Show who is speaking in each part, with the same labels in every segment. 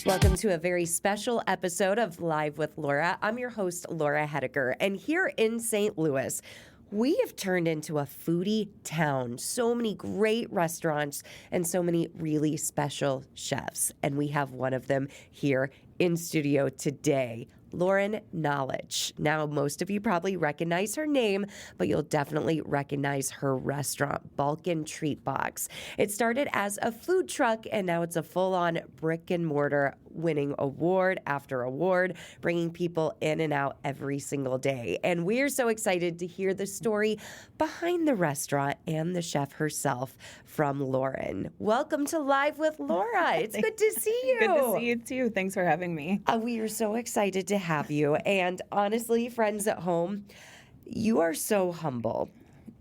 Speaker 1: Welcome to a very special episode of Live with Laura. I'm your host, Laura Hettiger, and here in St. Louis, we have turned into a foodie town. So many great restaurants and so many really special chefs, and we have one of them here in studio today. Loryn Nalic. Now, most of you probably recognize her name, but you'll definitely recognize her restaurant, Balkan Treat Box. It started as a food truck, and now it's a full-on brick-and-mortar, winning award after award, bringing people in and out every single day. And we're so excited to hear the story behind the restaurant and the chef herself from Loryn. Welcome to Live with Laura. It's good to see you.
Speaker 2: Good to see you, too. Thanks for having me.
Speaker 1: We are so excited to have you. And honestly, friends at home, you are so humble.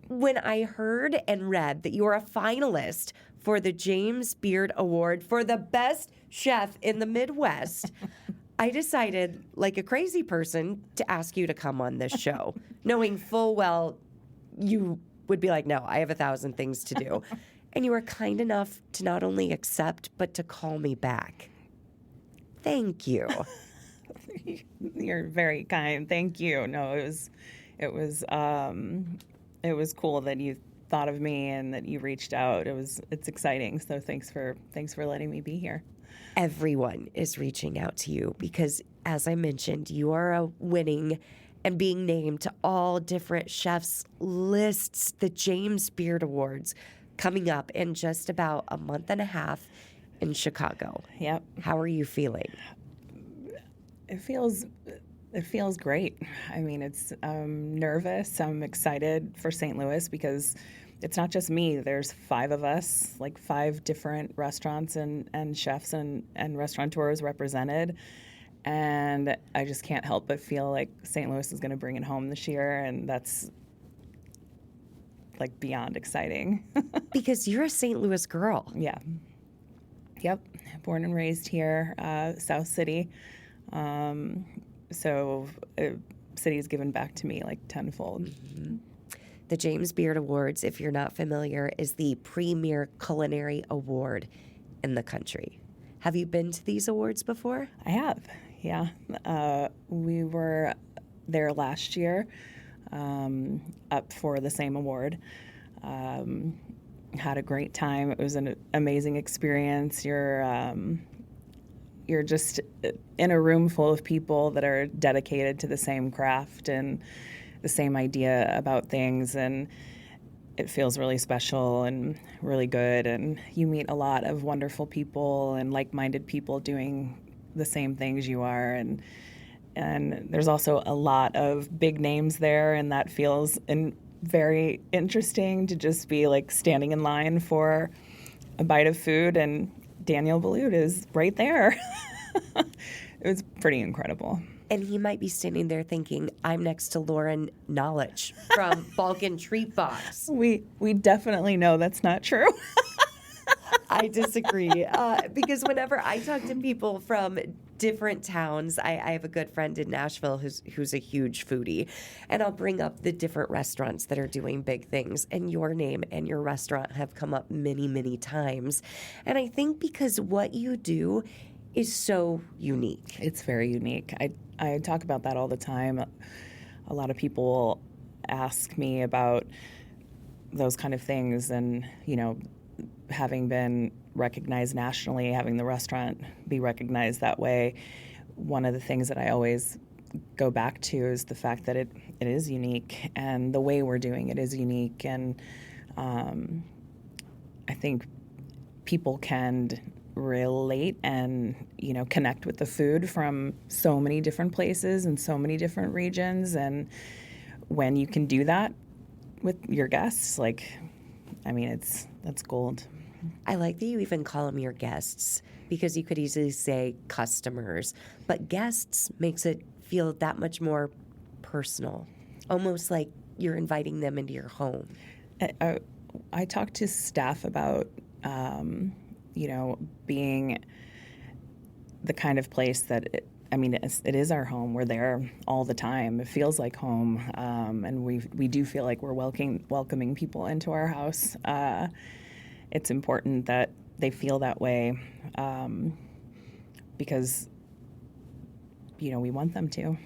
Speaker 1: When I heard and read that you are a finalist for the James Beard Award for the best chef in the Midwest, I decided, like a crazy person, to ask you to come on this show, knowing full well you would be like, no, I have 1,000 things to do. And you were kind enough to not only accept, but to call me back. Thank you.
Speaker 2: You're very kind. Thank you. No, it was cool that you thought of me and that you reached out. It's exciting. So thanks for letting me be here.
Speaker 1: Everyone is reaching out to you because, as I mentioned, you are a winning and being named to all different chefs' lists, the James Beard Awards, coming up in just about a month and a half in Chicago.
Speaker 2: Yep.
Speaker 1: How are you feeling?
Speaker 2: It feels great. I mean, it's nervous. I'm excited for St. Louis because it's not just me. There's 5 of us, like 5 different restaurants and chefs and restaurateurs represented. And I just can't help but feel like St. Louis is going to bring it home this year, and that's like beyond exciting.
Speaker 1: Because you're a St. Louis girl.
Speaker 2: Yeah. Yep. Born and raised here, South City. So city's given back to me like tenfold.
Speaker 1: Mm-hmm. The James Beard Awards, if you're not familiar, is the premier culinary award in the country. Have you been to these awards before?
Speaker 2: I have, yeah. We were there last year, up for the same award. Had a great time. It was an amazing experience. You're just in a room full of people that are dedicated to the same craft and the same idea about things, and it feels really special and really good, and you meet a lot of wonderful people and like-minded people doing the same things you are, and there's also a lot of big names there, and that feels very interesting to just be like standing in line for a bite of food, and Daniel Boulud is right there. It was pretty incredible.
Speaker 1: And he might be standing there thinking, I'm next to Loryn Nalic from Balkan Treat Box.
Speaker 2: We definitely know that's not true.
Speaker 1: I disagree. Because whenever I talk to people from different towns, I have a good friend in Nashville who's a huge foodie, and I'll bring up the different restaurants that are doing big things, and your name and your restaurant have come up many, many times. And I think because what you do is so unique.
Speaker 2: It's very unique. I talk about that all the time. A lot of people ask me about those kind of things, and, you know, having been recognized nationally, having the restaurant be recognized that way, one of the things that I always go back to is the fact that it is unique, and the way we're doing it is unique, and I think people can relate and, you know, connect with the food from so many different places and so many different regions, and when you can do that with your guests, like, I mean, that's gold.
Speaker 1: I like that you even call them your guests, because you could easily say customers, but guests makes it feel that much more personal, almost like you're inviting them into your home.
Speaker 2: I talk to staff about, you know, being the kind of place that it is our home. We're there all the time. It feels like home, and we do feel like we're welcoming people into our house. It's important that they feel that way. because, we want them to.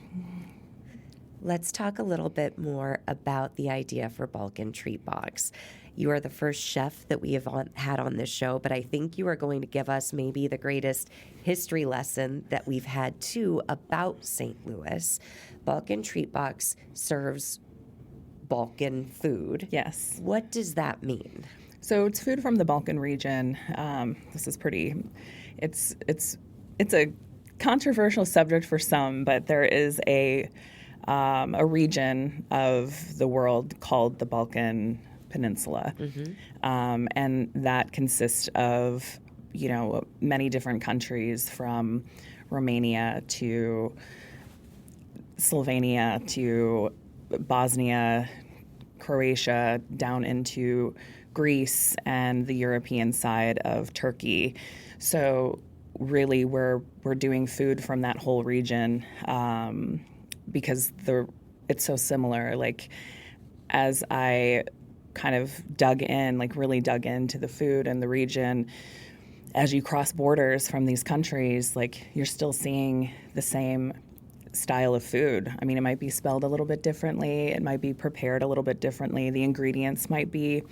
Speaker 1: Let's talk a little bit more about the idea for Balkan Treat Box. You are the first chef that we have had on this show, but I think you are going to give us maybe the greatest history lesson that we've had too about St. Louis. Balkan Treat Box serves Balkan food.
Speaker 2: Yes.
Speaker 1: What does that mean?
Speaker 2: So it's food from the Balkan region. This is it's a controversial subject for some, but there is a region of the world called the Balkan Peninsula. And that consists of, many different countries, from Romania to Slovenia to Bosnia, Croatia, down into Greece and the European side of Turkey. So really we're doing food from that whole region because it's so similar. Like, as I kind of really dug into the food and the region, as you cross borders from these countries, like, you're still seeing the same style of food. I mean, it might be spelled a little bit differently. It might be prepared a little bit differently. The ingredients might be,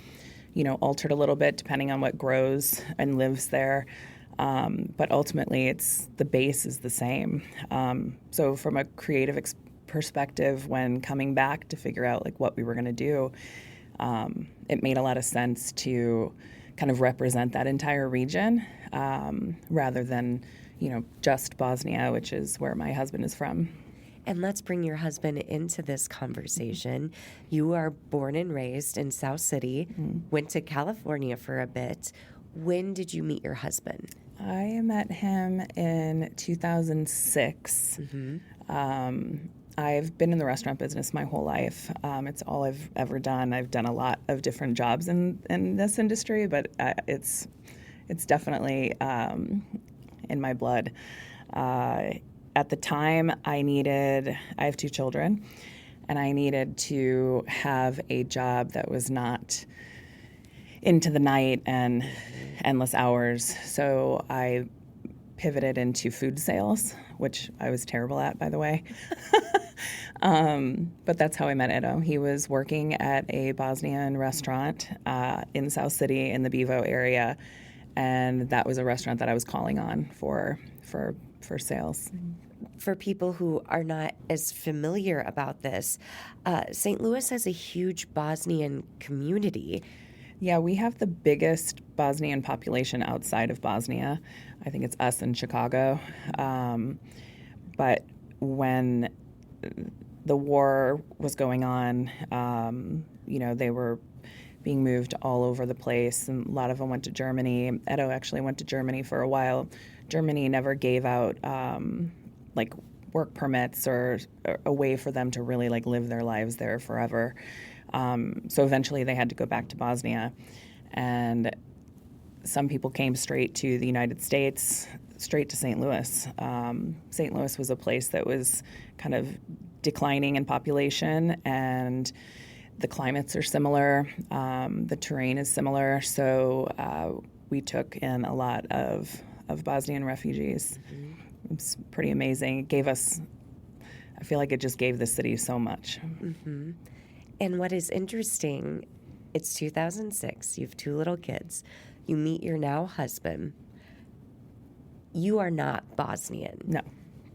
Speaker 2: altered a little bit depending on what grows and lives there. But ultimately, the base is the same. So from a creative perspective, when coming back to figure out like what we were going to do, it made a lot of sense to kind of represent that entire region rather than, just Bosnia, which is where my husband is from.
Speaker 1: And let's bring your husband into this conversation. You are born and raised in South City, went to California for a bit. When did you meet your husband?
Speaker 2: I met him in 2006. I've been in the restaurant business my whole life. It's all I've ever done. I've done a lot of different jobs in this industry, but it's definitely in my blood. At the time, I have 2 children, and I needed to have a job that was not into the night and endless hours. So I pivoted into food sales, which I was terrible at, by the way. But that's how I met Edo. He was working at a Bosnian restaurant in South City in the Bevo area, and that was a restaurant that I was calling on for sales.
Speaker 1: For people who are not as familiar about this, St. Louis has a huge Bosnian community.
Speaker 2: Yeah, we have the biggest Bosnian population outside of Bosnia. I think it's us in Chicago. But when the war was going on, they were being moved all over the place, and a lot of them went to Germany. Edo actually went to Germany for a while. Germany never gave out work permits or a way for them to really live their lives there forever. So eventually they had to go back to Bosnia, and some people came straight to the United States, straight to St. Louis. St. Louis was a place that was kind of declining in population, and the climates are similar, the terrain is similar, so we took in a lot of Bosnian refugees. It's pretty amazing. I feel like it just gave the city so much.
Speaker 1: And what is interesting, it's 2006, you have 2 little kids, you meet your now husband. You are not Bosnian.
Speaker 2: No.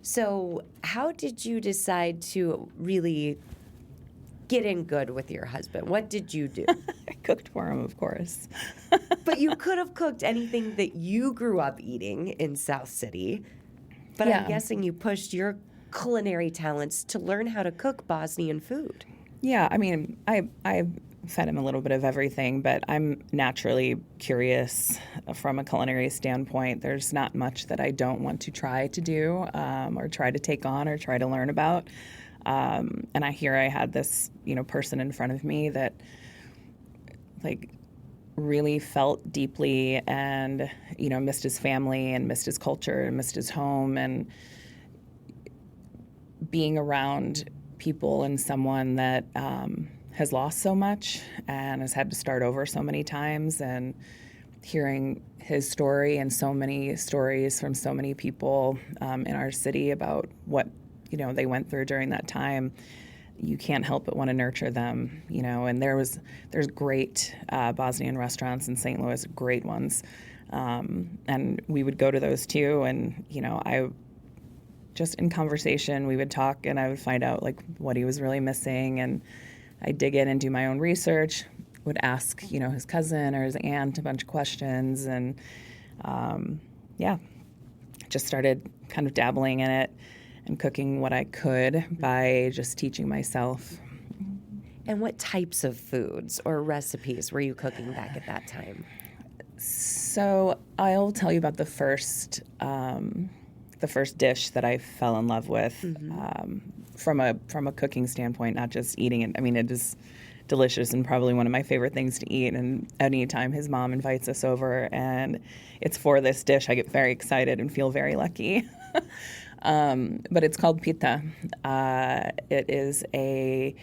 Speaker 1: So how did you decide to really get in good with your husband? What did you do?
Speaker 2: I cooked for him, of course.
Speaker 1: But you could have cooked anything that you grew up eating in South City. But
Speaker 2: Yeah.
Speaker 1: I'm guessing you pushed your culinary talents to learn how to cook Bosnian food.
Speaker 2: Yeah, I mean, I fed him a little bit of everything, but I'm naturally curious from a culinary standpoint. There's not much that I don't want to try to do or try to take on or try to learn about. And I had this, person in front of me that really felt deeply and, missed his family and missed his culture and missed his home, and being around people and someone that has lost so much and has had to start over so many times, and hearing his story and so many stories from so many people in our city about what, they went through during that time, you can't help but want to nurture them, and there's great Bosnian restaurants in St. Louis, great ones. And we would go to those too. And, I just in conversation, we would talk and I would find out like what he was really missing. And I'd dig in and do my own research, would ask, his cousin or his aunt a bunch of questions. And just started kind of dabbling in it and cooking what I could by just teaching myself.
Speaker 1: And what types of foods or recipes were you cooking back at that time?
Speaker 2: So I'll tell you about the first dish that I fell in love with from a cooking standpoint, not just eating it. I mean, it is delicious and probably one of my favorite things to eat. And anytime his mom invites us over and it's for this dish, I get very excited and feel very lucky. But it's called pita. It is a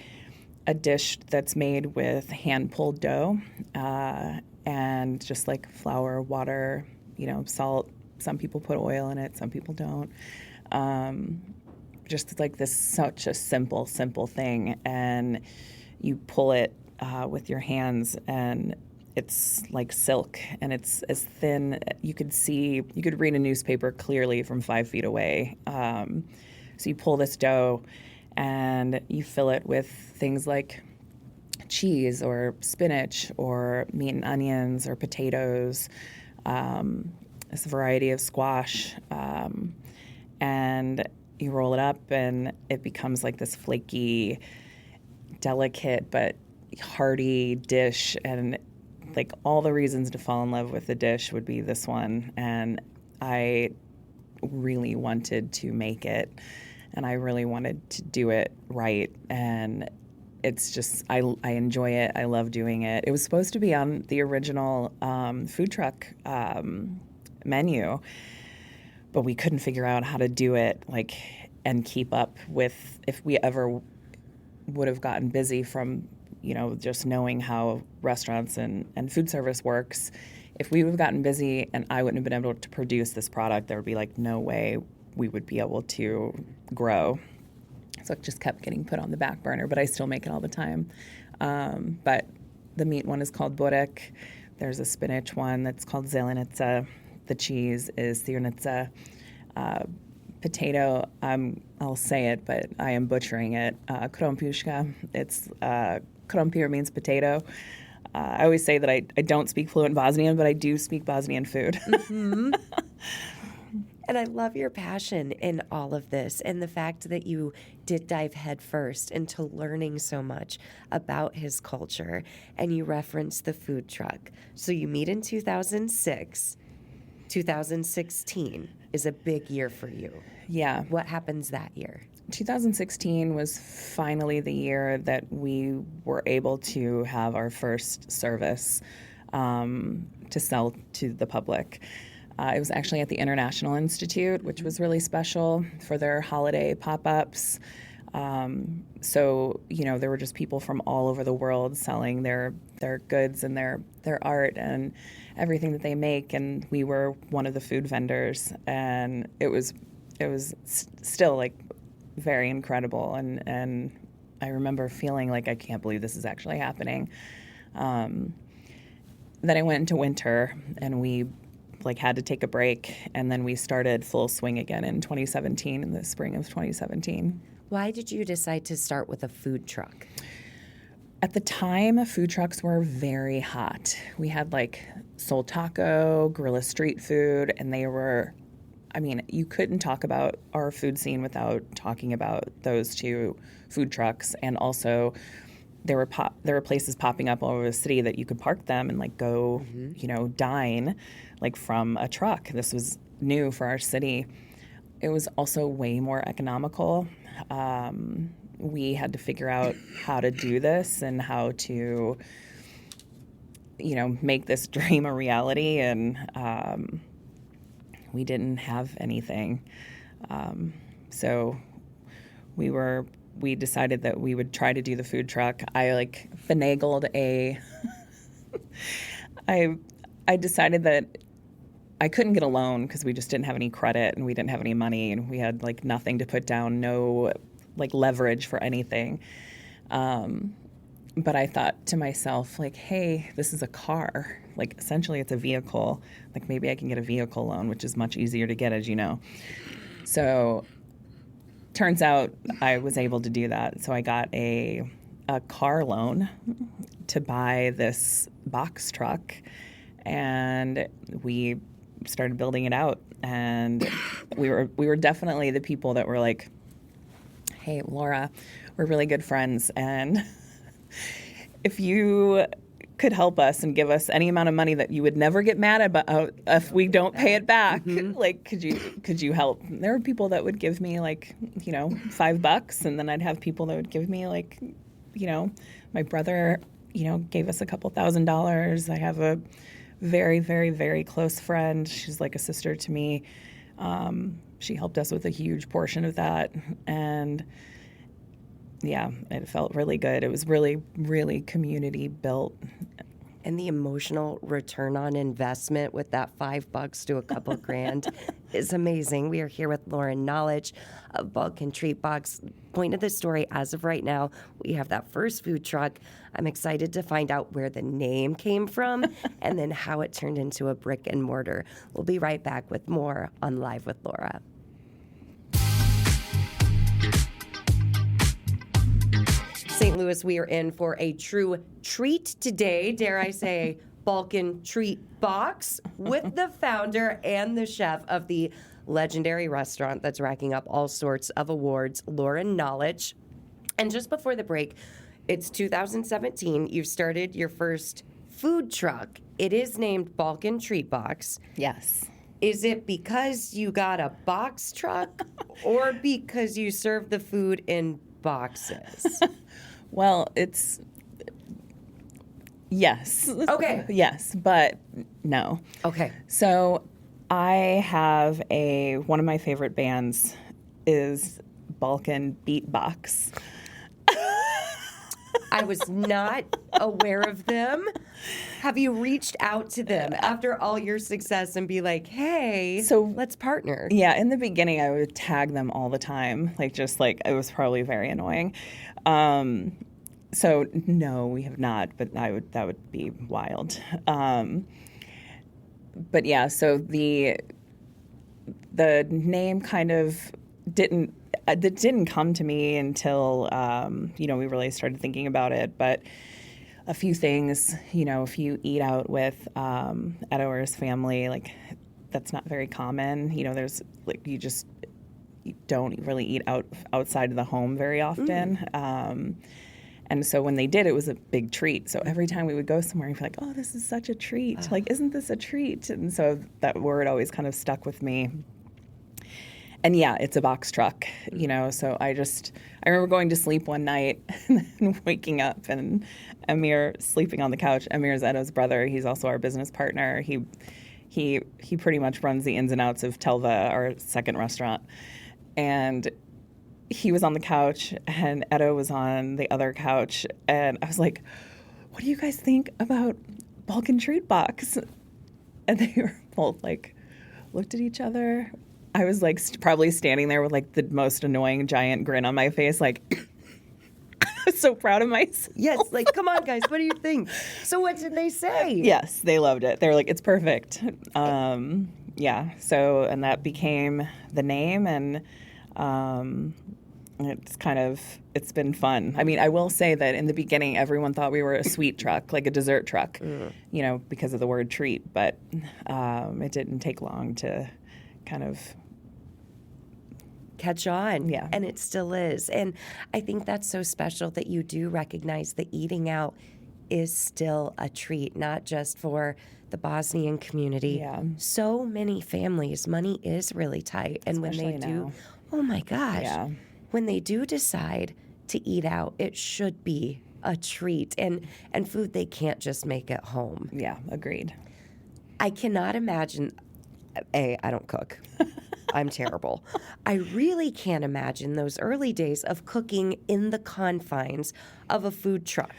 Speaker 2: dish that's made with hand-pulled dough and just like flour, water, salt. Some people put oil in it, some people don't. Just like this, such a simple thing. And you pull it with your hands and it's like silk and it's as thin. You could read a newspaper clearly from 5 feet away. So you pull this dough and you fill it with things like cheese or spinach or meat and onions or potatoes, this variety of squash, and you roll it up and it becomes like this flaky, delicate but hearty dish. And like all the reasons to fall in love with the dish would be this one. And I really wanted to make it and I really wanted to do it right. And it's just, I enjoy it. I love doing it. It was supposed to be on the original food truck menu, but we couldn't figure out how to do it and keep up with, if we ever would have gotten busy from just knowing how restaurants and food service works. If we would have gotten busy and I wouldn't have been able to produce this product, there would be no way we would be able to grow. So it just kept getting put on the back burner, but I still make it all the time. But the meat one is called borek. There's a spinach one that's called zelenica. The cheese is sirnica. Potato, I'll say it, but I am butchering it. Krompushka. It's krompir means potato. I always say that I don't speak fluent Bosnian, but I do speak Bosnian food.
Speaker 1: Mm-hmm. And I love your passion in all of this and the fact that you did dive headfirst into learning so much about his culture. And you referenced the food truck. So you meet in 2006. 2016 is a big year for you.
Speaker 2: Yeah.
Speaker 1: What happens that year?
Speaker 2: 2016 was finally the year that we were able to have our first service to sell to the public. It was actually at the International Institute, which was really special for their holiday pop-ups. So, there were just people from all over the world selling their goods and their art and everything that they make. And we were one of the food vendors. And it was still very incredible. And I remember feeling like I can't believe this is actually happening. Then I went into winter and we had to take a break, and then we started full swing again in 2017, in the spring of 2017.
Speaker 1: Why did you decide to start with a food truck?
Speaker 2: At the time, food trucks were very hot. We had Soul Taco, Guerrilla Street Food, and they were, you couldn't talk about our food scene without talking about those two food trucks. And also there were places popping up all over the city that you could park them and go, dine from a truck. This was new for our city. It was also way more economical. We had to figure out how to do this and how to, make this dream a reality. And we didn't have anything. So we decided that we would try to do the food truck. I finagled I decided that I couldn't get a loan because we just didn't have any credit and we didn't have any money and we had like nothing to put down, no like leverage for anything. But I thought to myself, like, hey, this is a car. Like, essentially, it's a vehicle. Like, maybe I can get a vehicle loan, which is much easier to get, as you know. So, turns out I was able to do that. So, I got a car loan to buy this box truck, and we started building it out. And we were definitely the people that were like, hey, Laura, we're really good friends, and if you could help us and give us any amount of money that you would never get mad about if we don't pay it back, like, could you help? And there were people that would give me like, $5, and then I'd have people that would give me like, my brother, gave us a couple $1,000s. I have a very, very, very close friend. She's like a sister to me. She helped us with a huge portion of that, and yeah, it felt really good. It was really, really community built.
Speaker 1: And the emotional return on investment with that $5 to a couple grand is amazing. We are here with Loryn Nalic of Balkan Treat Box. Point of the story, as of right now, we have that first food truck. I'm excited to find out where the name came from and then how it turned into a brick and mortar. We'll be right back with more on Live with Laura. St. Louis, we are in for a true treat today, dare I say, Balkan Treat Box, with the founder and the chef of the legendary restaurant that's racking up all sorts of awards, Loryn Nalic. And just before the break, it's 2017. You've started your first food truck. It is named Balkan Treat Box.
Speaker 2: Yes.
Speaker 1: Is it because you got a box truck or because you serve the food in boxes?
Speaker 2: Well, it's yes.
Speaker 1: Okay.
Speaker 2: Yes, but no.
Speaker 1: Okay.
Speaker 2: So I have one of my favorite bands is Balkan Beatbox.
Speaker 1: I was not aware of them. Have you reached out to them after all your success and be like, hey, so let's partner?
Speaker 2: Yeah, in the beginning, I would tag them all the time. It was probably very annoying. So no, we have not, but that would be wild. But yeah, so the name kind of didn't come to me until we really started thinking about it. But a few things, if you eat out with Edo or his family, like that's not very common. There's like you don't really eat outside of the home very often. And so when they did, it was a big treat. So every time we would go somewhere, you'd be like, oh, this is such a treat. Like, isn't this a treat? And so that word always kind of stuck with me. And yeah, it's a box truck, so I remember going to sleep one night and waking up and Amir sleeping on the couch. Amir's Edo's brother. He's also our business partner. He pretty much runs the ins and outs of Telva, our second restaurant. And he was on the couch and Edo was on the other couch. And I was like, what do you guys think about Balkan Treat Box? And they were both like, looked at each other. I was like probably standing there with like the most annoying giant grin on my face, like I was so proud of myself.
Speaker 1: Yes, like, come on, guys, what do you think? So what did they say?
Speaker 2: Yes, they loved it. They were like, it's perfect. Yeah, so, and that became the name, and it's been fun. I mean, I will say that in the beginning, everyone thought we were a sweet truck, like a dessert truck, because of the word treat, but it didn't take long to kind of
Speaker 1: catch on.
Speaker 2: Yeah.
Speaker 1: And it still is. And I think that's so special that you do recognize that eating out is still a treat, not just for the Bosnian community.
Speaker 2: Yeah.
Speaker 1: So many families, money is really tight. And
Speaker 2: Especially
Speaker 1: when they
Speaker 2: now.
Speaker 1: do, oh my gosh,
Speaker 2: Yeah.
Speaker 1: when they do decide to eat out, it should be a treat and food they can't just make at home.
Speaker 2: Yeah, agreed.
Speaker 1: I cannot imagine. I don't cook. I'm terrible. I really can't imagine those early days of cooking in the confines of a food truck.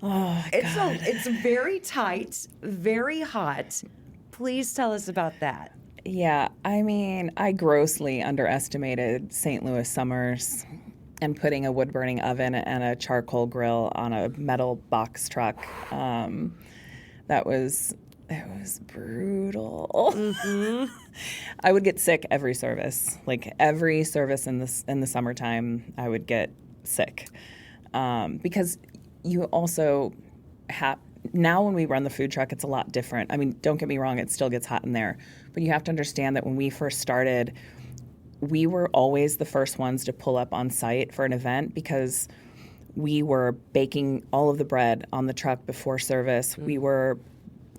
Speaker 2: Oh, God.
Speaker 1: It's very tight, very hot. Please tell us about that.
Speaker 2: Yeah, I mean, I grossly underestimated St. Louis summers and putting a wood-burning oven and a charcoal grill on a metal box truck. It was brutal. I would get sick every service. Like every service in the summertime, I would get sick. Because you also have, now when we run the food truck, it's a lot different. I mean, don't get me wrong, it still gets hot in there. But you have to understand that when we first started, we were always the first ones to pull up on site for an event because we were baking all of the bread on the truck before service. We were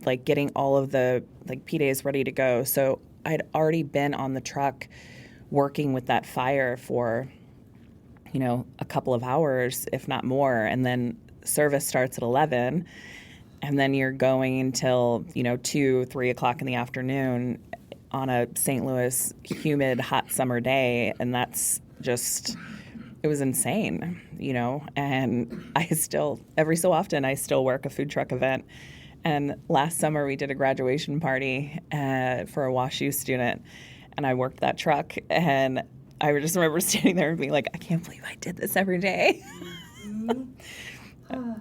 Speaker 2: like getting all of the like PDAs ready to go. So I'd already been on the truck working with that fire for, a couple of hours, if not more. And then service starts at 11, and then you're going until, 2, 3 o'clock in the afternoon on a St. Louis humid, hot summer day. And that's just, it was insane, and I still, every so often, I still work a food truck event. And last summer we did a graduation party for a WashU student, and I worked that truck, and I just remember standing there and being like, I can't believe I did this every day.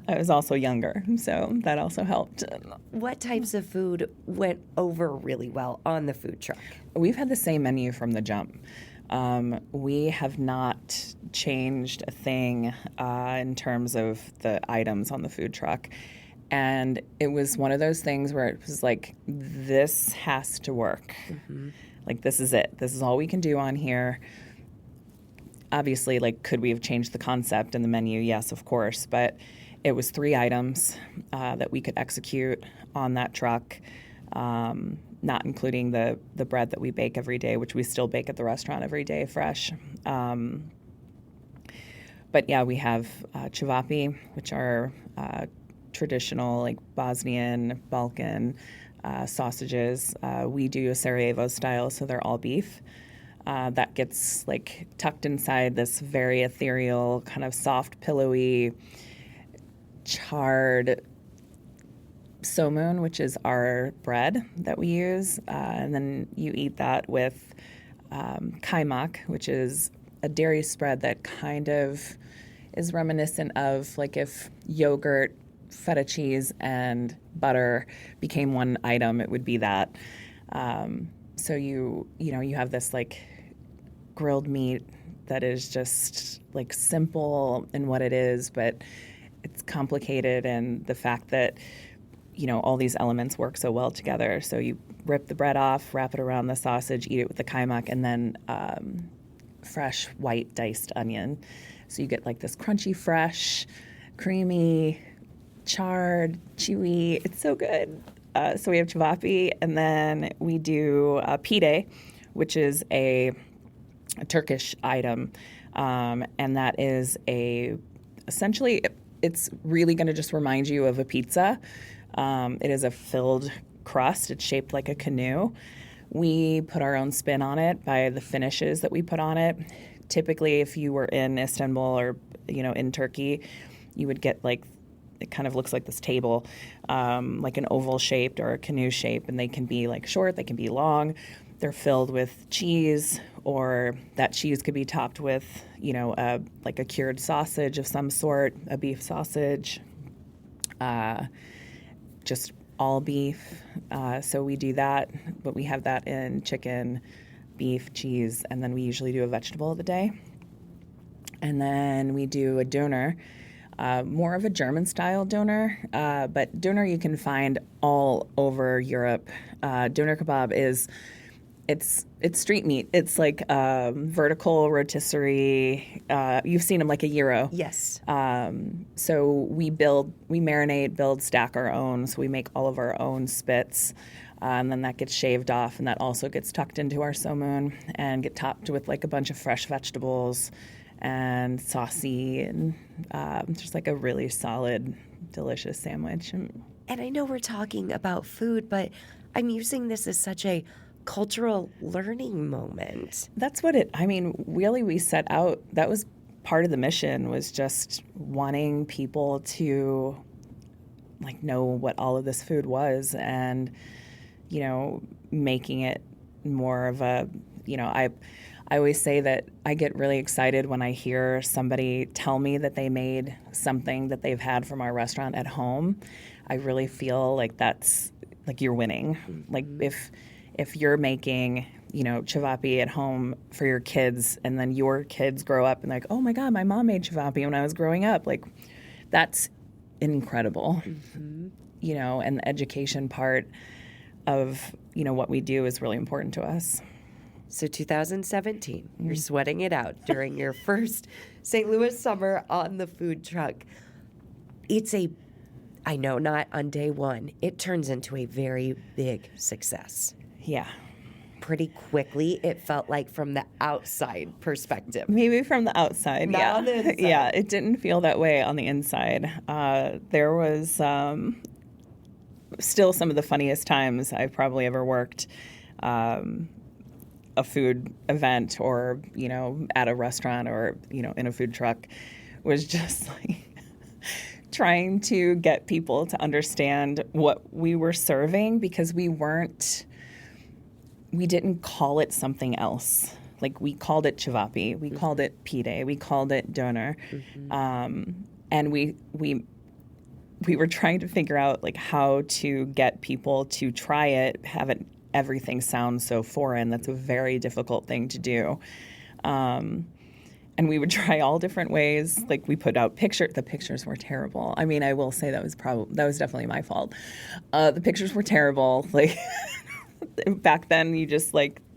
Speaker 2: I was also younger, so that also helped.
Speaker 1: What types of food went over really well on the food truck?
Speaker 2: We've had the same menu from the jump. We have not changed a thing in terms of the items on the food truck. And it was one of those things where it was like, this has to work. Like, this is it. This is all we can do on here. Obviously, like, could we have changed the concept and the menu? Yes, of course. But it was 3 items that we could execute on that truck, not including the bread that we bake every day, which we still bake at the restaurant every day fresh. But yeah, we have cevapi, which are traditional, like Bosnian, Balkan sausages. We do a Sarajevo style, so they're all beef. That gets like tucked inside this very ethereal, kind of soft, pillowy, charred somun, which is our bread that we use. And then you eat that with kaymak, which is a dairy spread that kind of is reminiscent of like if yogurt, feta cheese, and butter became one item, it would be that. So you have this like grilled meat that is just like simple in what it is, but it's complicated, and the fact that all these elements work so well together. So you rip the bread off, wrap it around the sausage, eat it with the kaymak, and then fresh white diced onion. So you get like this crunchy, fresh, creamy, charred, chewy. It's so good. So we have cevapi, and then we do pide, which is a Turkish item, and that is essentially it's really going to just remind you of a pizza. It is a filled crust. It's shaped like a canoe. We put our own spin on it by the finishes that we put on it. Typically, if you were in Istanbul or in Turkey, you would get like, it kind of looks like this table, like an oval shaped or a canoe shape, and they can be like short, they can be long. They're filled with cheese, or that cheese could be topped with, like a cured sausage of some sort, a beef sausage, just all beef. So we do that, but we have that in chicken, beef, cheese, and then we usually do a vegetable of the day. And then we do a döner. More of a German-style döner, but döner you can find all over Europe. Döner kebab it's street meat. It's like vertical rotisserie. You've seen them like a gyro.
Speaker 1: Yes.
Speaker 2: So we marinate, build, stack our own. So we make all of our own spits, and then that gets shaved off, and that also gets tucked into our somun and get topped with like a bunch of fresh vegetables and saucy, and just like a really solid, delicious sandwich.
Speaker 1: And I know we're talking about food, but I'm using this as such a cultural learning moment.
Speaker 2: That's what really we set out, that was part of the mission, was just wanting people to like know what all of this food was, and making it more of a, I always say that I get really excited when I hear somebody tell me that they made something that they've had from our restaurant at home. I really feel like that's like you're winning. Mm-hmm. Like if you're making, cevapi at home for your kids, and then your kids grow up and like, oh my God, my mom made cevapi when I was growing up. Like, that's incredible. Mm-hmm. And the education part of, what we do is really important to us.
Speaker 1: So 2017, you're sweating it out during your first St. Louis summer on the food truck. I know not on day one, it turns into a very big success.
Speaker 2: Yeah.
Speaker 1: Pretty quickly, it felt like from the outside perspective.
Speaker 2: Maybe from the outside,
Speaker 1: not on the inside.
Speaker 2: Yeah, it didn't feel that way on the inside. There was still some of the funniest times I've probably ever worked a food event, or, at a restaurant, or, in a food truck, was just like trying to get people to understand what we were serving, because we didn't call it something else. Like, we called it cevapi, we called it pide, we called it doner. Mm-hmm. And we were trying to figure out like how to get people to try it, have it, everything sounds so foreign. That's a very difficult thing to do. And we would try all different ways. Like, we put out pictures. The pictures were terrible. I mean, I will say that was definitely my fault. The pictures were terrible. Like, back then, you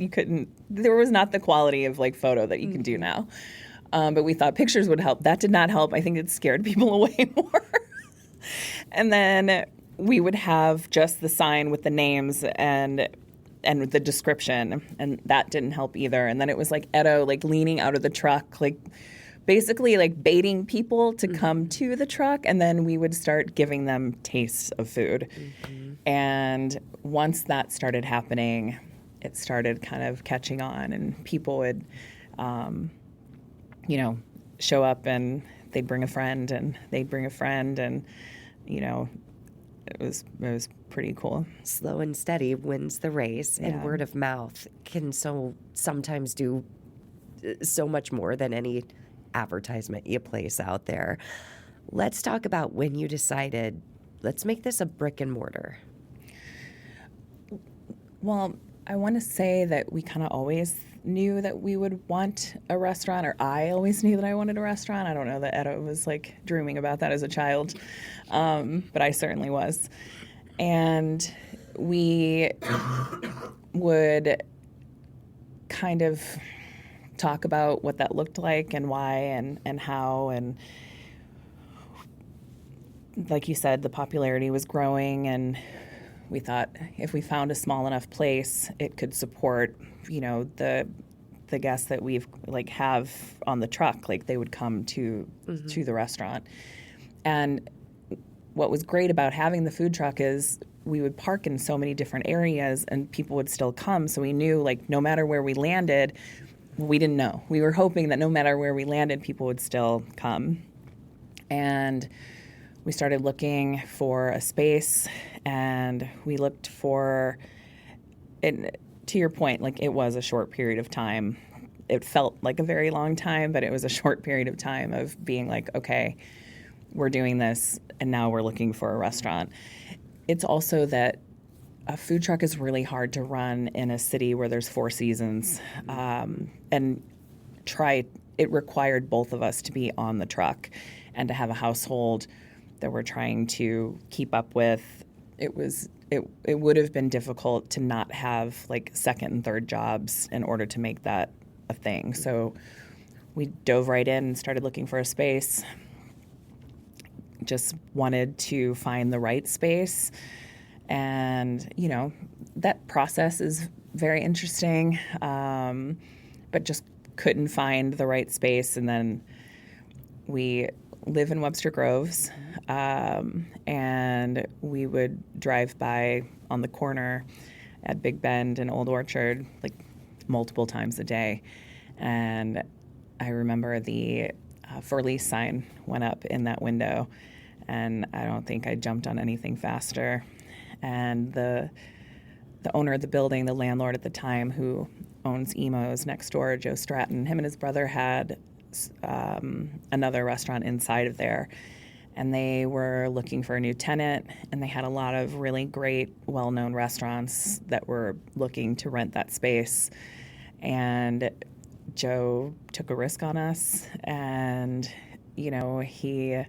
Speaker 2: couldn't. There was not the quality of like photo that you can do now. But we thought pictures would help. That did not help. I think it scared people away more. And then we would have just the sign with the names and with the description, and that didn't help either. And then it was like Edo, like leaning out of the truck, like basically like baiting people to come to the truck, and then we would start giving them tastes of food. Mm-hmm. And once that started happening, it started kind of catching on, and people would, show up, and they'd bring a friend, and they'd bring a friend, and it was pretty cool.
Speaker 1: Slow and steady wins the race, and word of mouth can sometimes do so much more than any advertisement you place out there. Let's talk about when you decided, let's make this a brick and mortar.
Speaker 2: Well, I want to say that we kind of always knew that we would want a restaurant, or I always knew that I wanted a restaurant. I don't know that Edo was like dreaming about that as a child, but I certainly was. And we would kind of talk about what that looked like and why and how, and like you said, the popularity was growing, and we thought if we found a small enough place, it could support, the guests that we've have on the truck. Like, they would come to the restaurant. And what was great about having the food truck is we would park in so many different areas, and people would still come. So we knew, no matter where we landed, we didn't know. We were hoping that no matter where we landed, people would still come. And we started looking for a space, and we looked for it. To your point, it was a short period of time. It felt like a very long time, but it was a short period of time of being like, okay, we're doing this, and now we're looking for a restaurant. It's also that a food truck is really hard to run in a city where there's 4 seasons, and it required both of us to be on the truck and to have a household that we're trying to keep up with. It would have been difficult to not have second and third jobs in order to make that a thing. So we dove right in and started looking for a space. Just wanted to find the right space. And, that process is very interesting, but just couldn't find the right space. And then we live in Webster Groves, and we would drive by on the corner at Big Bend and Old Orchard multiple times a day. And I remember the for lease sign went up in that window, and I don't think I jumped on anything faster. And the owner of the building, the landlord at the time, who owns Emo's next door, Joe Stratton, him and his brother had another restaurant inside of there, and they were looking for a new tenant, and they had a lot of really great, well-known restaurants that were looking to rent that space. And Joe took a risk on us, and, you know, he's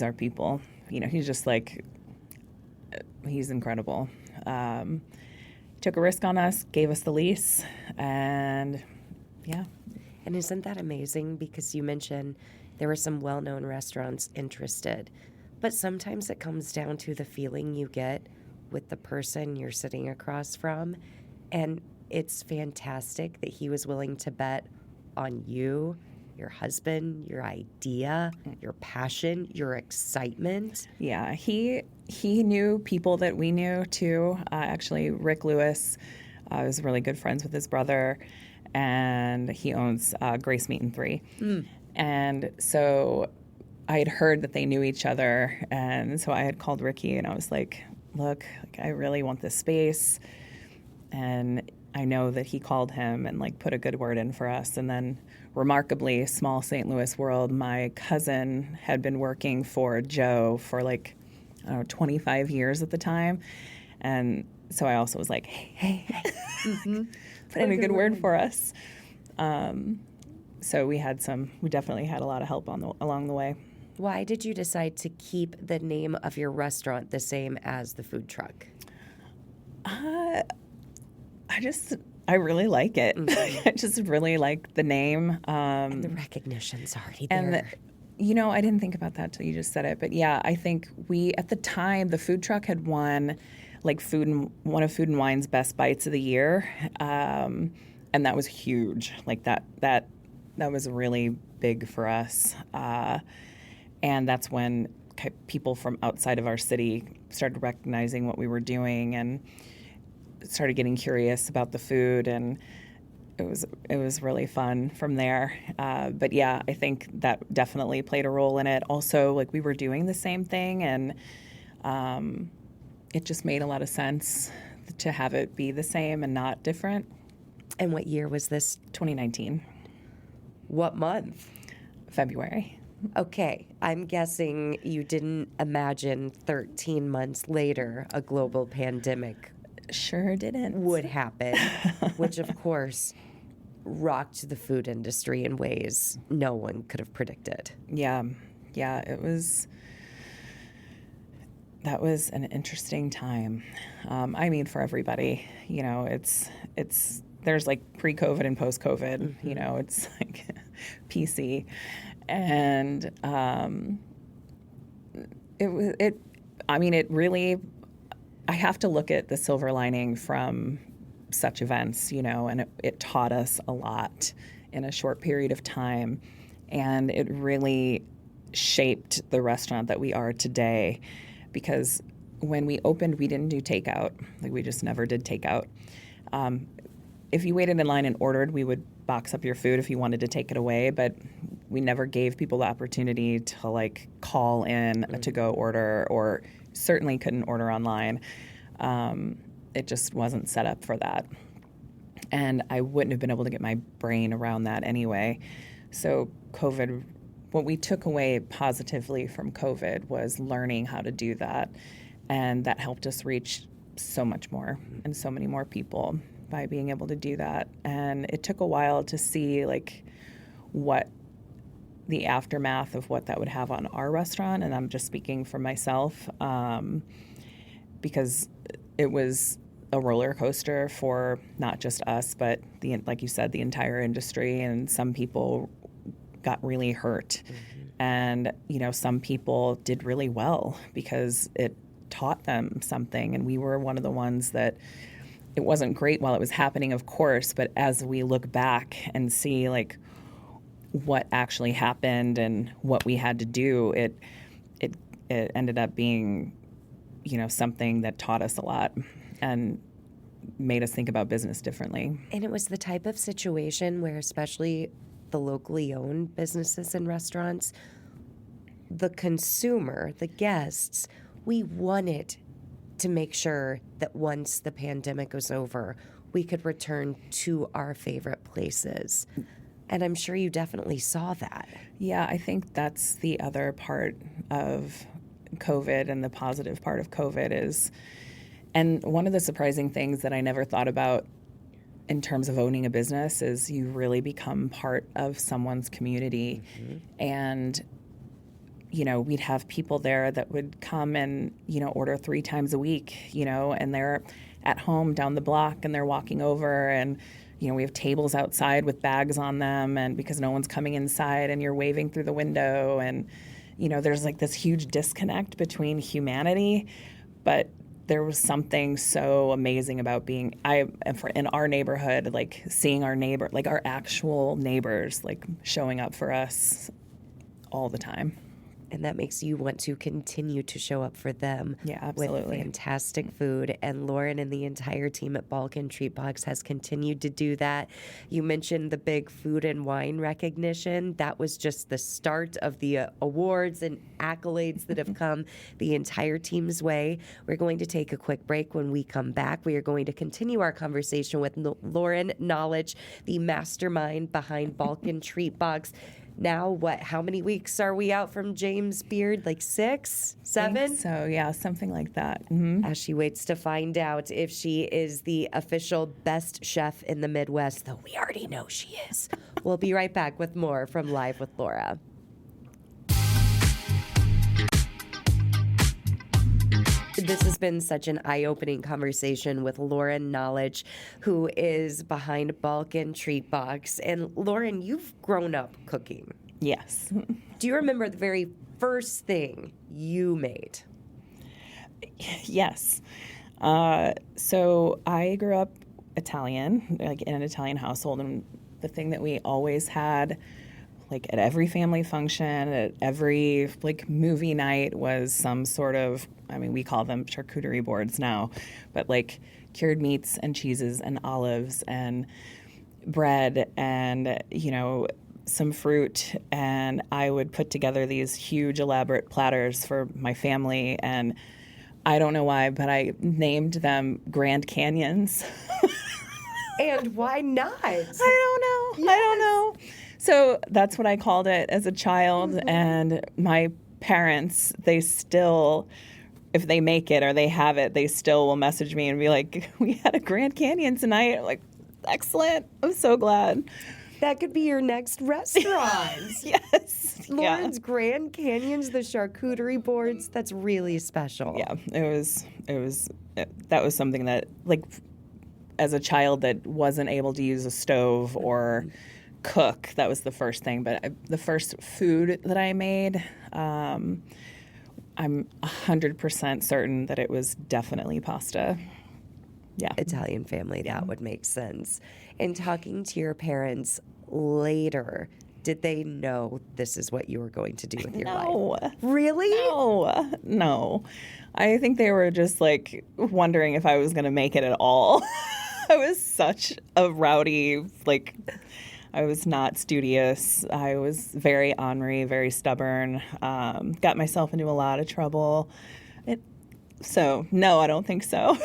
Speaker 2: our people. You know, he's just like, he's incredible. Took a risk on us, gave us the lease, and yeah.
Speaker 1: And isn't that amazing? Because you mentioned there were some well-known restaurants interested, but sometimes it comes down to the feeling you get with the person you're sitting across from. And it's fantastic that he was willing to bet on you, your husband, your idea, your passion, your excitement.
Speaker 2: Yeah, he knew people that we knew too. Actually, Rick Lewis was really good friends with his brother, and he owns Grace Meat and 3. And so I had heard that they knew each other, and so I had called Ricky, and I was like, look, I really want this space. And I know that he called him and like put a good word in for us. And then remarkably, small St. Louis world, my cousin had been working for Joe for like, I don't know, 25 years at the time. And so I also was like, hey, put in a good word for us. So we definitely had a lot of help along the way.
Speaker 1: Why did you decide to keep the name of your restaurant the same as the food truck?
Speaker 2: I really like it. I just really like the name.
Speaker 1: And the recognition's already there.
Speaker 2: And, I didn't think about that till you just said it. But yeah, I think at the time, the food truck had won like one of Food and Wine's best bites of the year. And that was huge. Like that was really big for us. And that's when people from outside of our city started recognizing what we were doing and started getting curious about the food, and it was really fun from there. But yeah, I think that definitely played a role in it. Also, like, we were doing the same thing, and it just made a lot of sense to have it be the same and not different.
Speaker 1: And what year was this?
Speaker 2: 2019.
Speaker 1: What month?
Speaker 2: February.
Speaker 1: Okay, I'm guessing you didn't imagine 13 months later a global pandemic
Speaker 2: sure didn't
Speaker 1: would happen, which of course rocked the food industry in ways no one could have predicted.
Speaker 2: Yeah, that was an interesting time. I mean, for everybody, it's there's like pre-COVID and post-COVID. It's like PC, and it really. I have to look at the silver lining from such events, and it taught us a lot in a short period of time, and it really shaped the restaurant that we are today, because when we opened, we didn't do takeout. Like, we just never did takeout. If you waited in line and ordered, we would box up your food if you wanted to take it away, but we never gave people the opportunity to like call in a to-go order, or certainly couldn't order online. It just wasn't set up for that. And I wouldn't have been able to get my brain around that anyway. So COVID, what we took away positively from COVID was learning how to do that. And that helped us reach so much more and so many more people by being able to do that. And it took a while to see like what the aftermath of what that would have on our restaurant. And I'm just speaking for myself, because it was a roller coaster for not just us, but like you said, the entire industry. And some people got really hurt. And, some people did really well because it taught them something. And we were one of the ones that it wasn't great while it was happening, of course, but as we look back and see like what actually happened and what we had to do, it ended up being, something that taught us a lot and made us think about business differently.
Speaker 1: And it was the type of situation where, especially the locally owned businesses and restaurants, the consumer, the guests, we wanted to make sure that once the pandemic was over, we could return to our favorite places. And I'm sure you definitely saw that.
Speaker 2: Yeah, I think that's the other part of COVID, and the positive part of COVID is, and one of the surprising things that I never thought about in terms of owning a business is you really become part of someone's community. Mm-hmm. And, you know, we'd have people there that would come and, you know, order 3 times a week, you know, and they're at home down the block and they're walking over, and you know, we have tables outside with bags on them, and because no one's coming inside, and you're waving through the window, and you know, there's like this huge disconnect between humanity. But there was something so amazing about being in our neighborhood, like seeing our neighbor, like our actual neighbors, like showing up for us all the time.
Speaker 1: And that makes you want to continue to show up for them.
Speaker 2: Yeah, absolutely.
Speaker 1: With fantastic food. And Loryn and the entire team at Balkan Treat Box has continued to do that. You mentioned the big food and wine recognition. That was just the start of the awards and accolades that have come the entire team's way. We're going to take a quick break. When we come back, we are going to continue our conversation with Loryn Nalic, the mastermind behind Balkan Treat Box. Now, how many weeks are we out from James Beard? Like 6, 7?
Speaker 2: So, yeah, something like that. Mm-hmm.
Speaker 1: As she waits to find out if she is the official best chef in the Midwest, though we already know she is. We'll be right back with more from Live with Laura. This has been such an eye-opening conversation with Loryn Nalic, who is behind Balkan Treat Box. And Loryn, you've grown up cooking.
Speaker 2: Yes.
Speaker 1: Do you remember the very first thing you made?
Speaker 2: Yes. So I grew up Italian, like in an Italian household, and the thing that we always had, like at every family function, at every like movie night, was some sort of, I mean, we call them charcuterie boards now, but like cured meats and cheeses and olives and bread and, you know, some fruit. And I would put together these huge elaborate platters for my family. And I don't know why, but I named them Grand Canyons.
Speaker 1: And why not?
Speaker 2: I don't know. Yes. I don't know. So that's what I called it as a child. Mm-hmm. And my parents, they still, if they make it or they have it, they still will message me and be like, we had a Grand Canyon tonight. I'm like, excellent. I'm so glad.
Speaker 1: That could be your next restaurant.
Speaker 2: Yes.
Speaker 1: Loryn's Grand Canyons, the charcuterie boards. That's really special.
Speaker 2: Yeah, that was something that, like, as a child that wasn't able to use a stove or cook, that was the first thing. But the first food that I made, I'm 100% certain that it was definitely pasta. Yeah.
Speaker 1: Italian family, that would make sense. In talking to your parents later, did they know this is what you were going to do with your life? Really?
Speaker 2: No. I think they were just like wondering if I was going to make it at all. I was such a rowdy, like, I was not studious. I was very ornery, very stubborn, got myself into a lot of trouble. So, no, I don't think so.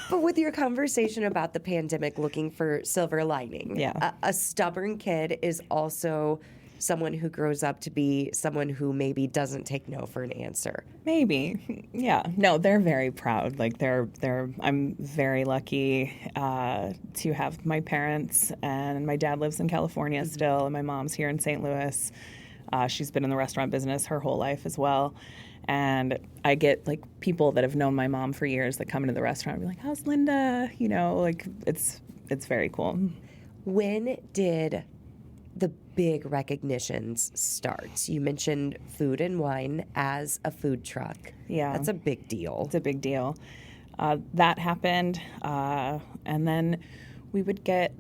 Speaker 1: But with your conversation about the pandemic, looking for silver lining,
Speaker 2: yeah.
Speaker 1: A stubborn kid is also someone who grows up to be someone who maybe doesn't take no for an answer.
Speaker 2: Maybe. Yeah. No, they're very proud. Like I'm very lucky to have my parents, and my dad lives in California still, and my mom's here in St. Louis. She's been in the restaurant business her whole life as well. And I get like people that have known my mom for years that come into the restaurant and be like, how's Linda? You know, like it's very cool.
Speaker 1: When did the big recognitions start? You mentioned food and wine as a food truck.
Speaker 2: Yeah.
Speaker 1: That's a big deal.
Speaker 2: It's a big deal. That happened. And then we would get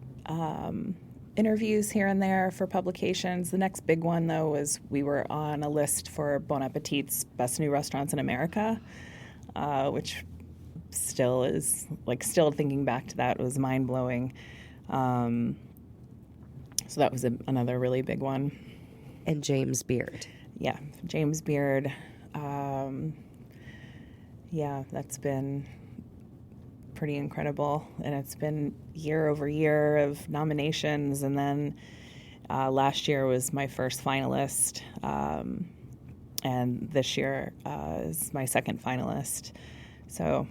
Speaker 2: interviews here and there for publications. The next big one, though, was we were on a list for Bon Appetit's Best New Restaurants in America, which still is, like, still thinking back to that was mind-blowing. So that was another really big one.
Speaker 1: And James Beard.
Speaker 2: yeah, James Beard. Yeah, that's been pretty incredible. And it's been year over year of nominations. And then last year was my first finalist. And this year is my second finalist. So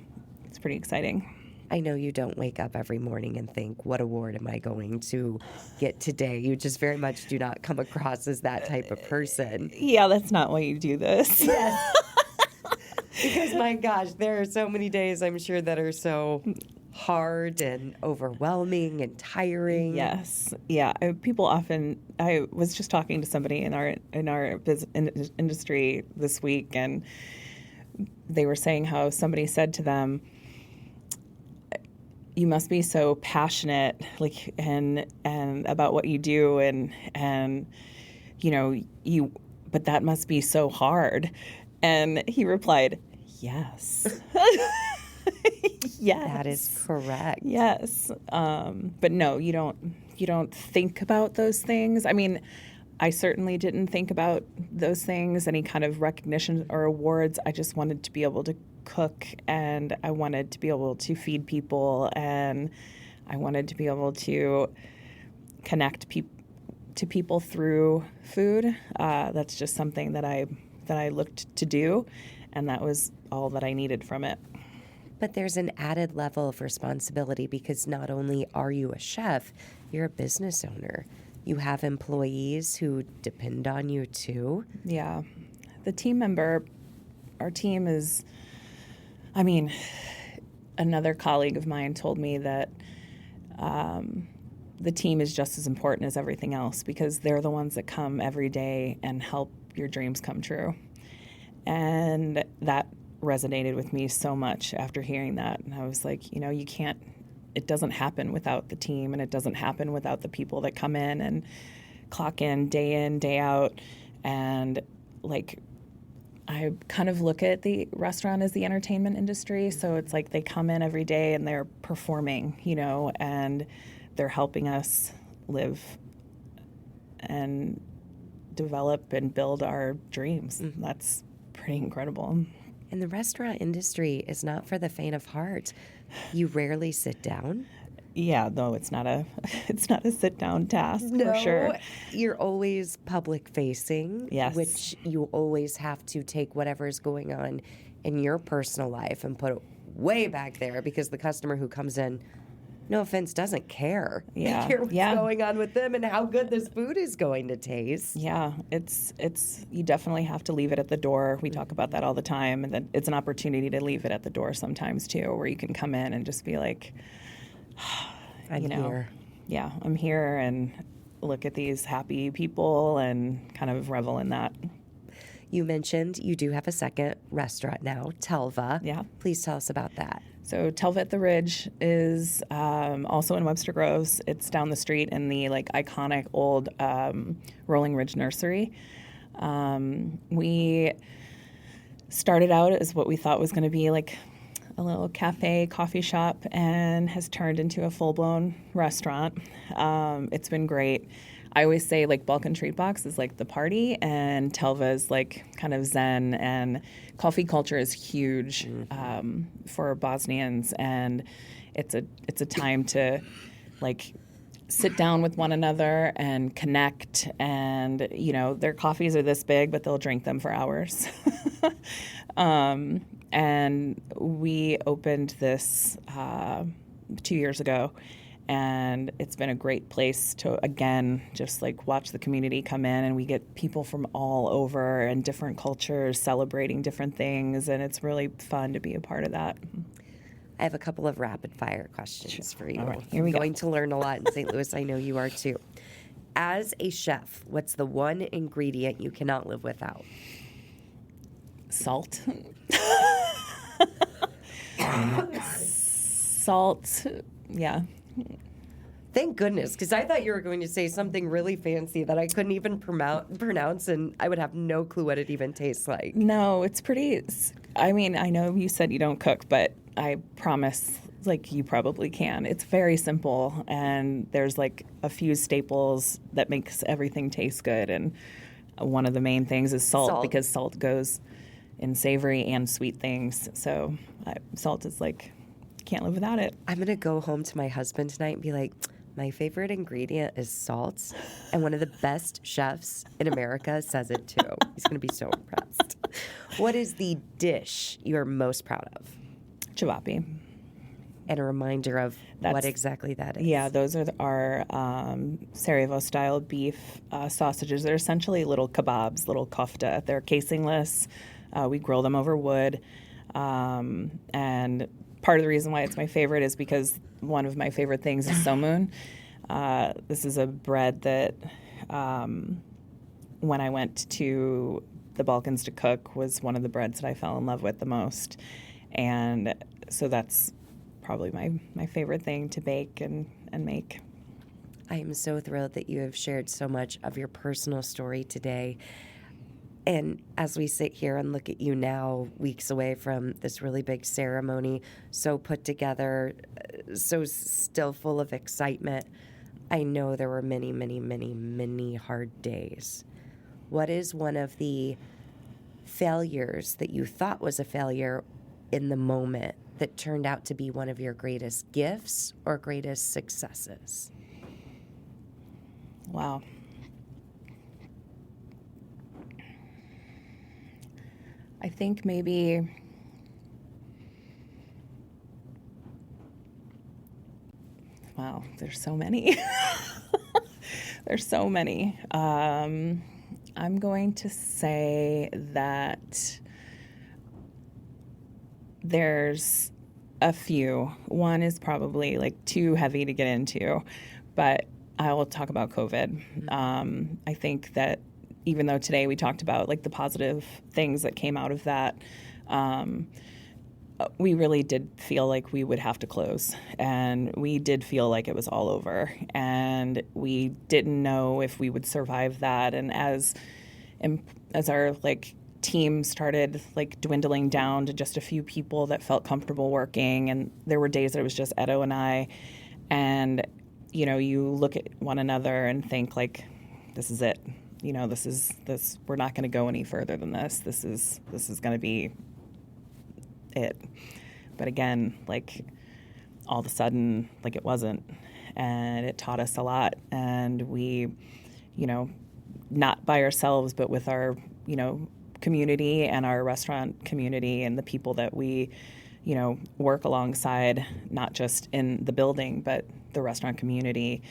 Speaker 2: it's pretty exciting.
Speaker 1: I know you don't wake up every morning and think, what award am I going to get today? You just very much do not come across as that type of person.
Speaker 2: Yeah, that's not why you do this.
Speaker 1: Yes. Because, my gosh, there are so many days, I'm sure, that are so hard and overwhelming and tiring.
Speaker 2: Yes. Yeah. People often, I was just talking to somebody in our industry this week, and they were saying how somebody said to them, you must be so passionate, like, and about what you do, and you know, but that must be so hard. And he replied, yes. Yes.
Speaker 1: That is correct.
Speaker 2: Yes. But no, you don't think about those things. I mean, I certainly didn't think about those things, any kind of recognition or awards. I just wanted to be able to cook, and I wanted to be able to feed people, and I wanted to be able to connect to people through food. That's just something that I looked to do, and that was all that I needed from it.
Speaker 1: But there's an added level of responsibility because not only are you a chef, you're a business owner. You have employees who depend on you too.
Speaker 2: Yeah. Our team is, another colleague of mine told me that the team is just as important as everything else because they're the ones that come every day and help your dreams come true. And that resonated with me so much after hearing that. And I was like, it doesn't happen without the team, and it doesn't happen without the people that come in and clock in, day out. And like, I kind of look at the restaurant as the entertainment industry. So it's like they come in every day and they're performing, and they're helping us live and develop and build our dreams. Mm-hmm. That's pretty incredible.
Speaker 1: And the restaurant industry is not for the faint of heart. You rarely sit down.
Speaker 2: Yeah, no, it's not a sit down task, for sure.
Speaker 1: You're always public facing,
Speaker 2: yes,
Speaker 1: which you always have to take whatever is going on in your personal life and put it way back there because the customer who comes in, no offense, doesn't care.
Speaker 2: Yeah.
Speaker 1: They care what's going on with them and how good this food is going to taste.
Speaker 2: Yeah, it's you definitely have to leave it at the door. We talk about that all the time, and that it's an opportunity to leave it at the door sometimes too, where you can come in and just be like,
Speaker 1: I'm here.
Speaker 2: Yeah, I'm here, and look at these happy people and kind of revel in that.
Speaker 1: You mentioned you do have a second restaurant now, Telva.
Speaker 2: Yeah.
Speaker 1: Please tell us about that.
Speaker 2: So Telva at the Ridge is also in Webster Groves. It's down the street in the iconic old Rolling Ridge Nursery. We started out as what we thought was going to be a little cafe, coffee shop, and has turned into a full-blown restaurant. It's been great. I always say Balkan Treat Box is the party, and Telva is kind of zen, and coffee culture is huge for Bosnians, and it's a time to sit down with one another and connect, and their coffees are this big, but they'll drink them for hours. And we opened this 2 years ago, and it's been a great place to, again, just watch the community come in, and we get people from all over and different cultures celebrating different things, and it's really fun to be a part of that.
Speaker 1: I have a couple of rapid fire questions for you.
Speaker 2: All right, here we
Speaker 1: I'm
Speaker 2: go.
Speaker 1: going to learn a lot in St. Louis. I know you are too. As a chef, what's the one ingredient you cannot live without?
Speaker 2: Salt. Salt, yeah.
Speaker 1: Thank goodness, because I thought you were going to say something really fancy that I couldn't even pronounce, and I would have no clue what it even tastes like.
Speaker 2: No, it's pretty. I know you said you don't cook, but I promise, you probably can. It's very simple, and there's a few staples that makes everything taste good, and one of the main things is salt.
Speaker 1: Salt.
Speaker 2: Because salt goes in savory and sweet things. So salt is like, can't live without it.
Speaker 1: I'm going to go home to my husband tonight and be like, my favorite ingredient is salt. And one of the best chefs in America says it too. He's going to be so impressed. What is the dish you're most proud of?
Speaker 2: Chavapi.
Speaker 1: And a reminder of what exactly that is.
Speaker 2: Yeah, those are our Sarajevo-style beef sausages. They're essentially little kebabs, little kofta. They're casingless. We grill them over wood. And part of the reason why it's my favorite is because one of my favorite things is somun. This is a bread that when I went to the Balkans to cook was one of the breads that I fell in love with the most. And so that's probably my favorite thing to bake and make.
Speaker 1: I am so thrilled that you have shared so much of your personal story today. And as we sit here and look at you now, weeks away from this really big ceremony, so put together, so still full of excitement, I know there were many, many, many, many hard days. What is one of the failures that you thought was a failure in the moment that turned out to be one of your greatest gifts or greatest successes?
Speaker 2: Wow. I think maybe wow, there's so many. There's so many. I'm going to say that there's a few. One is probably like too heavy to get into, but I will talk about COVID. I think that even though today we talked about like the positive things that came out of that, we really did feel like we would have to close, and we did feel like it was all over, and we didn't know if we would survive that. And as our like team started like dwindling down to just a few people that felt comfortable working, and there were days that it was just Edo and I, and you know, you look at one another and think like, this is it. You know, this we're not going to go any further than this. This is going to be it. But again, like all of a sudden, like it wasn't, and it taught us a lot. And we, you know, not by ourselves, but with our, you know, community and our restaurant community and the people that we, you know, work alongside, not just in the building, but the restaurant community,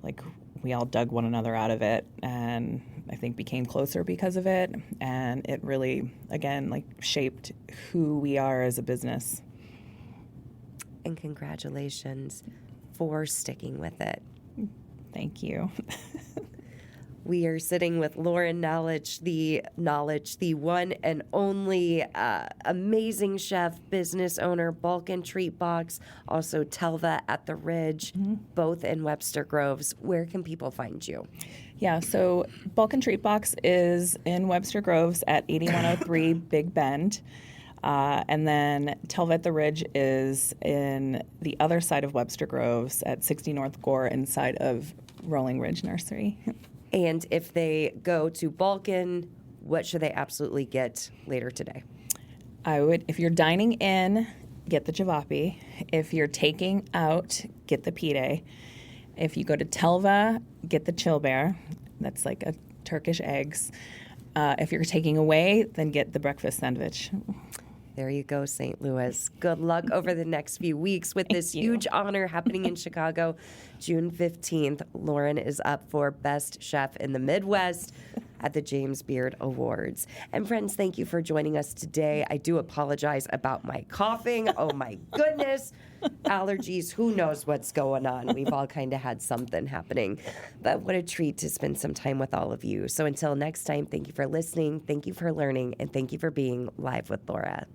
Speaker 2: like we all dug one another out of it, and I think became closer because of it. And it really, again, like shaped who we are as a business.
Speaker 1: And congratulations for sticking with it.
Speaker 2: Thank you.
Speaker 1: We are sitting with Loryn Nalic, the one and only amazing chef, business owner, Balkan Treat Box, also Telva at the Ridge, both in Webster Groves. Where can people find you?
Speaker 2: Yeah, so Balkan Treat Box is in Webster Groves at 8103 Big Bend. And then Telva at the Ridge is in the other side of Webster Groves at 60 North Gore inside of Rolling Ridge Nursery.
Speaker 1: And if they go to Balkan, what should they absolutely get later today?
Speaker 2: I would, if you're dining in, get the javapi. If you're taking out, get the pide. If you go to Telva, get the chilbear. That's like a Turkish eggs. If you're taking away, then get the breakfast sandwich.
Speaker 1: There you go, St. Louis. Good luck over the next few weeks with this huge honor happening in Chicago. June 15th, Loryn is up for Best Chef in the Midwest at the James Beard Awards. And friends, thank you for joining us today. I do apologize about my coughing. Oh my goodness. Allergies, who knows what's going on. We've all kind of had something happening. But what a treat to spend some time with all of you. So until next time, thank you for listening, thank you for learning, and thank you for being Live with Laura.